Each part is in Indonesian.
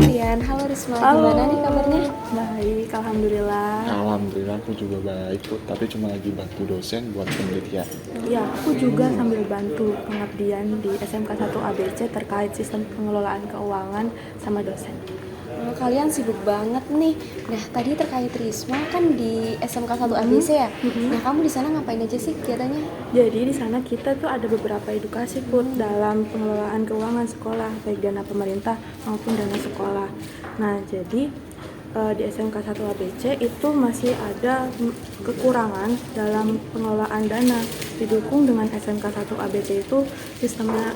Rian, halo Risma, Halo, gimana nih kabarnya? baik, alhamdulillah. Alhamdulillah aku juga baik Put, tapi cuma lagi bantu dosen buat penelitian. Ya, aku juga sambil bantu pengabdian di SMK 1 ABC terkait sistem pengelolaan keuangan sama dosen. Kalian sibuk banget nih. Nah, tadi terkait Risma kan di SMK 1 ABC ya? Nah, kamu di sana ngapain aja sih kegiatannya? Jadi di sana kita tuh ada beberapa edukasi Put dalam pengelolaan keuangan sekolah, baik dana pemerintah maupun dana sekolah. Nah, jadi di SMK 1 ABC itu masih ada kekurangan dalam pengelolaan dana. Didukung dengan SMK 1 ABC itu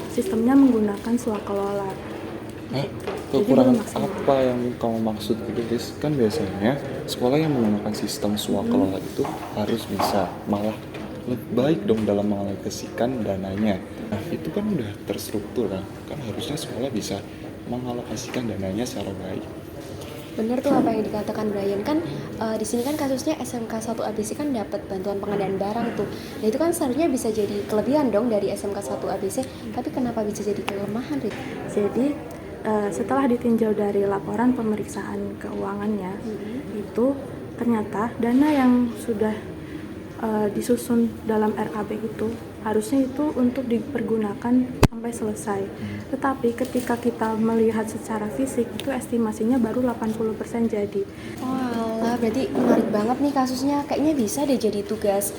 sistemnya menggunakan swakelola. Hah? Jadi Kekurangan belum maksimal. apa yang kamu maksud gitu guys? Kan biasanya sekolah yang menggunakan sistem swakelola itu harus bisa, malah lebih baik dong dalam mengalokasikan dananya. Nah itu kan udah terstruktur kan harusnya sekolah bisa mengalokasikan dananya secara baik. Bener tuh apa yang dikatakan Brian kan di sini kan kasusnya SMK 1 ABC kan dapat bantuan pengadaan barang tuh. Nah, itu kan seharusnya bisa jadi kelebihan dong dari SMK 1 ABC, tapi kenapa bisa jadi kelemahan, Rit? Jadi setelah ditinjau dari laporan pemeriksaan keuangannya, itu ternyata dana yang sudah disusun dalam RKB itu harusnya itu untuk dipergunakan sampai selesai. Tetapi ketika kita melihat secara fisik itu estimasinya baru 80% jadi. Walah, berarti menarik banget nih kasusnya. Kayaknya bisa deh jadi tugas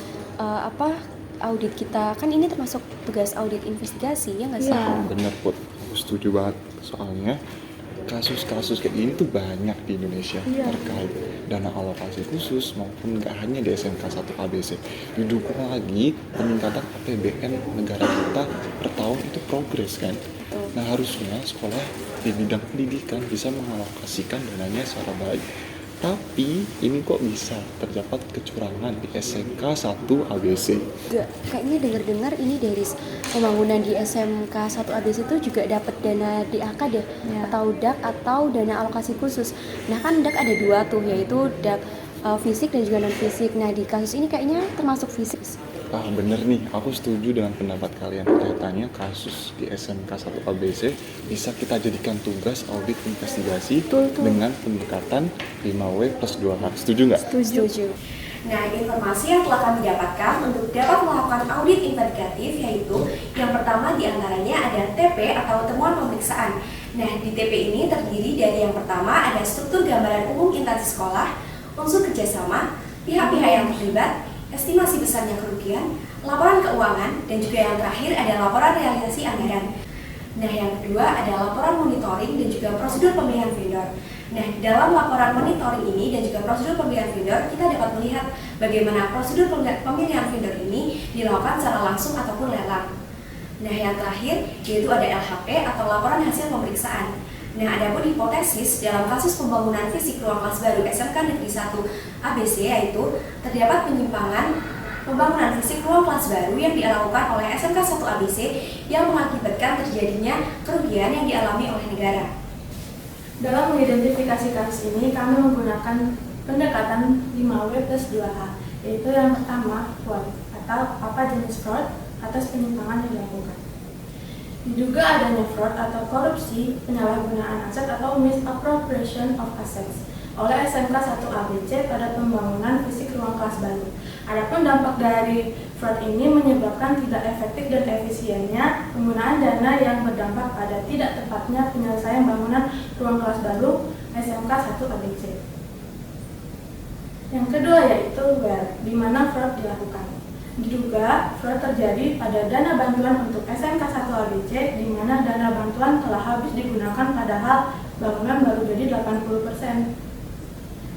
audit kita. Kan ini termasuk tugas audit investigasi, ya nggak sih? Iya. Bener Put, aku setuju banget. Soalnya kasus-kasus kayak gini tuh banyak di Indonesia terkait dana alokasi khusus maupun nggak hanya di SMK 1 ABC. Didukung lagi peningkatan APBN negara kita per tahun itu progres kan. Nah harusnya sekolah di bidang pendidikan bisa mengalokasikan dananya secara baik. Tapi ini kok bisa terdapat kecurangan di SMK 1 ABC. Gak, kayaknya dengar-dengar ini dari pembangunan di SMK 1 ABC itu juga dapat dana DAK deh, atau DAK atau dana alokasi khusus. Nah kan DAK ada dua tuh, yaitu DAK fisik dan juga non fisik. Nah di kasus ini kayaknya termasuk fisik. Bener nih, aku setuju dengan pendapat kalian. Kelihatannya kasus di SMK 1 ABC bisa kita jadikan tugas audit investigasi dengan pendekatan 5W plus 2H. Setuju nggak? Setuju. Nah, informasi yang telah kami dapatkan untuk dapat melakukan audit investigatif yaitu yang pertama diantaranya ada TP atau temuan pemeriksaan. Nah, di TP ini terdiri dari yang pertama ada struktur gambaran umum instansi sekolah, unsur kerjasama, pihak-pihak yang terlibat, estimasi besarnya kerugian, laporan keuangan, dan juga yang terakhir ada laporan realisasi anggaran. Nah, yang kedua ada laporan monitoring dan juga prosedur pemilihan vendor. Nah, dalam laporan monitoring ini dan juga prosedur pemilihan vendor, kita dapat melihat bagaimana prosedur pemilihan vendor ini dilakukan secara langsung ataupun lelang. Nah, yang terakhir yaitu ada LHP atau laporan hasil pemeriksaan. Nah, adapun hipotesis dalam kasus pembangunan fisik ruang kelas baru SMK Negeri 1 ABC yaitu terdapat penyimpangan pembangunan fisik ruang kelas baru yang dilakukan oleh SMK 1 ABC yang mengakibatkan terjadinya kerugian yang dialami oleh negara. Dalam mengidentifikasi kasus ini, kami menggunakan pendekatan 5W plus 2H, yaitu yang pertama, fraud, atau apa jenis fraud atas penyimpangan yang dilakukan. Diduga adanya fraud atau korupsi, penyalahgunaan aset atau misappropriation of assets oleh SMK 1 ABC pada pembangunan fisik ruang kelas baru. Adapun dampak dari fraud ini menyebabkan tidak efektif dan efisiennya penggunaan dana yang berdampak pada tidak tepatnya penyelesaian bangunan ruang kelas baru SMK 1 ABC. Yang kedua yaitu di mana fraud dilakukan. Diduga fraud terjadi pada dana bantuan untuk SMK 1 ABC di mana dana bantuan telah habis digunakan padahal bangunan baru jadi 80%.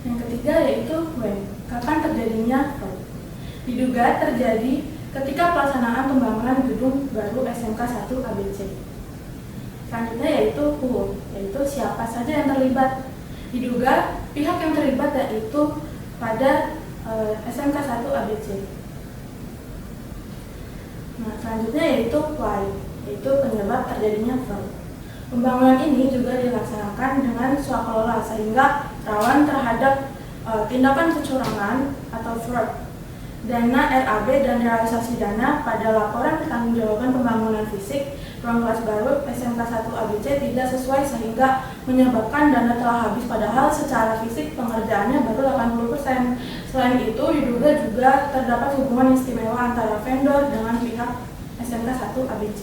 Yang ketiga yaitu kapan terjadinya fraud. Diduga terjadi ketika pelaksanaan pembangunan gedung baru SMK 1 ABC. Selanjutnya yaitu who, yaitu siapa saja yang terlibat. Diduga pihak yang terlibat yaitu pada SMK 1 ABC. Nah, selanjutnya yaitu why, yaitu penyebab terjadinya fraud. Pembangunan ini juga dilaksanakan dengan swakelola sehingga rawan terhadap tindakan kecurangan atau fraud. Dana RAB dan realisasi dana pada laporan pertanggungjawaban pembangunan fisik ruang kelas baru SMK 1 ABC tidak sesuai sehingga menyebabkan dana telah habis, padahal secara fisik pengerjaannya baru 80%. Selain itu diduga juga terdapat hubungan istimewa antara vendor dengan pihak SMK 1 ABC.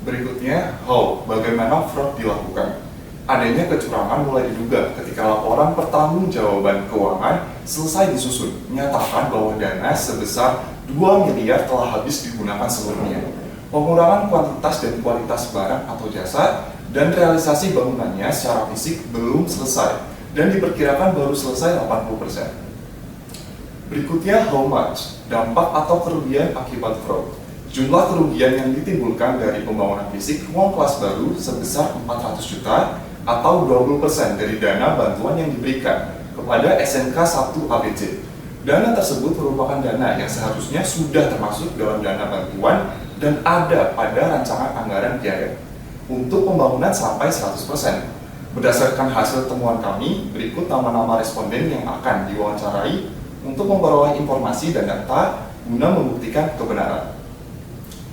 Berikutnya, bagaimana fraud dilakukan? Adanya kecurangan mulai diduga ketika laporan pertanggungjawaban keuangan selesai disusun, menyatakan bahwa dana sebesar 2 miliar telah habis digunakan seluruhnya. Pengurangan kuantitas dan kualitas barang atau jasa dan realisasi bangunannya secara fisik belum selesai dan diperkirakan baru selesai 80%. Berikutnya, how much? Dampak atau kerugian akibat fraud. Jumlah kerugian yang ditimbulkan dari pembangunan fisik ruang kelas baru sebesar 400 juta atau 20% dari dana bantuan yang diberikan kepada SMK 1 ABC. Dana tersebut merupakan dana yang seharusnya sudah termasuk dalam dana bantuan dan ada pada rancangan anggaran biaya untuk pembangunan sampai 100%. Berdasarkan hasil temuan kami, berikut nama-nama responden yang akan diwawancarai untuk memperoleh informasi dan data guna membuktikan kebenaran.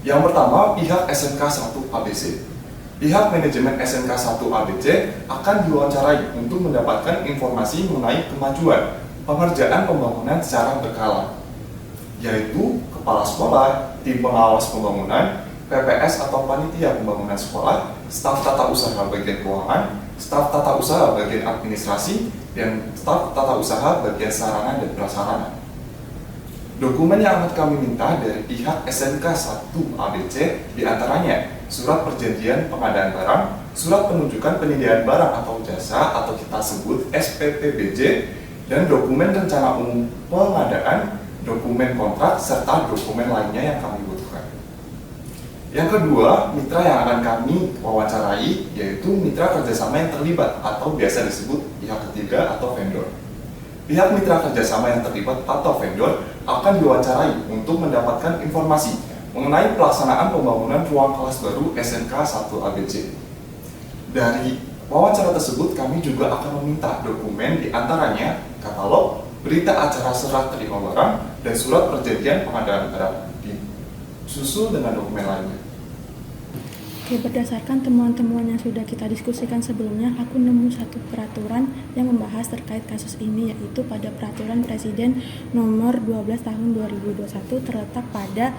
Yang pertama, pihak SMK 1 ABC. Pihak manajemen SMK 1 ABC akan diwawancarai untuk mendapatkan informasi mengenai kemajuan pengerjaan pembangunan secara berkala, yaitu kepala sekolah, tim pengawas pembangunan, PPS atau panitia pembangunan sekolah, staf tata usaha bagian keuangan, staf tata usaha bagian administrasi, dan staf tata usaha bagian sarana dan prasarana. Dokumen yang akan kami minta dari pihak SMK 1 ABC diantaranya surat perjanjian pengadaan barang, surat penunjukan penyediaan barang atau jasa atau kita sebut SPPBJ, dan dokumen rencana umum pengadaan, dokumen kontrak, serta dokumen lainnya yang kami butuhkan. Yang kedua, mitra yang akan kami wawancarai yaitu mitra kerjasama yang terlibat atau biasa disebut pihak ketiga atau vendor. Pihak mitra kerjasama yang terlibat atau vendor akan diwawancarai untuk mendapatkan informasi mengenai pelaksanaan pembangunan ruang kelas baru SMK 1 ABC. Dari wawancara tersebut kami juga akan meminta dokumen diantaranya katalog, berita acara serah terima barang, dan surat perjanjian pengadaan barang disusul dengan dokumen lainnya. Oke, berdasarkan temuan-temuan yang sudah kita diskusikan sebelumnya, aku nemu satu peraturan yang membahas terkait kasus ini, yaitu pada Peraturan Presiden Nomor 12 Tahun 2021 terletak pada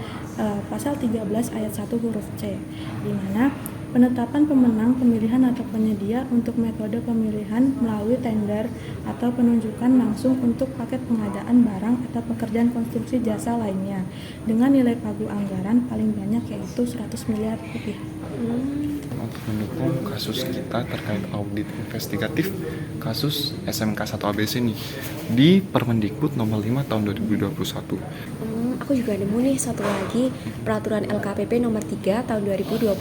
pasal 13 ayat 1 huruf C, di mana penetapan pemenang pemilihan atau penyedia untuk metode pemilihan melalui tender atau penunjukan langsung untuk paket pengadaan barang atau pekerjaan konstruksi jasa lainnya dengan nilai pagu anggaran paling banyak yaitu 100 miliar rupiah. Untuk mendukung kasus kita terkait audit investigatif kasus SMK 1 ABC nih di Permendikbud nomor 5 tahun 2021. Aku juga nemu nih satu lagi peraturan LKPP nomor 3 tahun 2021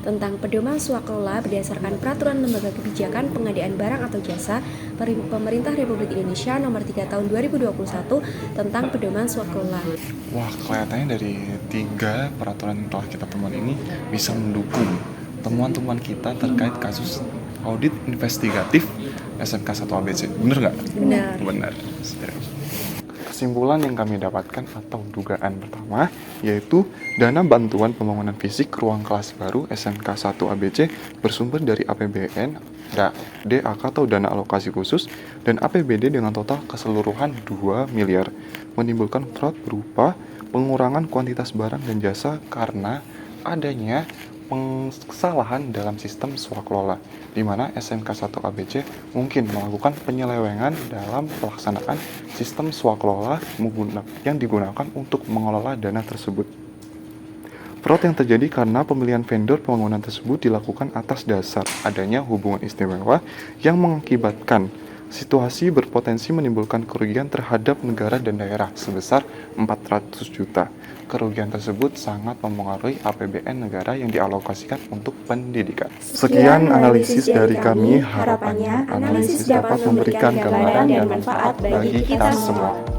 tentang pedoman swakelola berdasarkan peraturan lembaga kebijakan pengadaan barang atau jasa Pemerintah Republik Indonesia nomor 3 tahun 2021 tentang pedoman swakelola. Wah, kelihatannya dari 3 peraturan yang telah kita temukan ini bisa mendukung temuan-temuan kita terkait kasus audit investigatif SMK 1 ABC. Bener nggak? Benar. Kesimpulan yang kami dapatkan atau dugaan pertama yaitu dana bantuan pembangunan fisik ruang kelas baru SMK 1 ABC bersumber dari APBN, DAK atau dana alokasi khusus, dan APBD dengan total keseluruhan 2 miliar, menimbulkan fraud berupa pengurangan kuantitas barang dan jasa karena adanya kesalahan dalam sistem swakelola, di mana SMK 1 ABC mungkin melakukan penyelewengan dalam pelaksanaan sistem swakelola yang digunakan untuk mengelola dana tersebut. Fraud yang terjadi karena pemilihan vendor pembangunan tersebut dilakukan atas dasar adanya hubungan istimewa yang mengakibatkan situasi berpotensi menimbulkan kerugian terhadap negara dan daerah sebesar 400 juta. Kerugian tersebut sangat mempengaruhi APBN negara yang dialokasikan untuk pendidikan. Sekian analisis dari kami, harapannya analisis dapat memberikan gambaran dan manfaat bagi kita semua.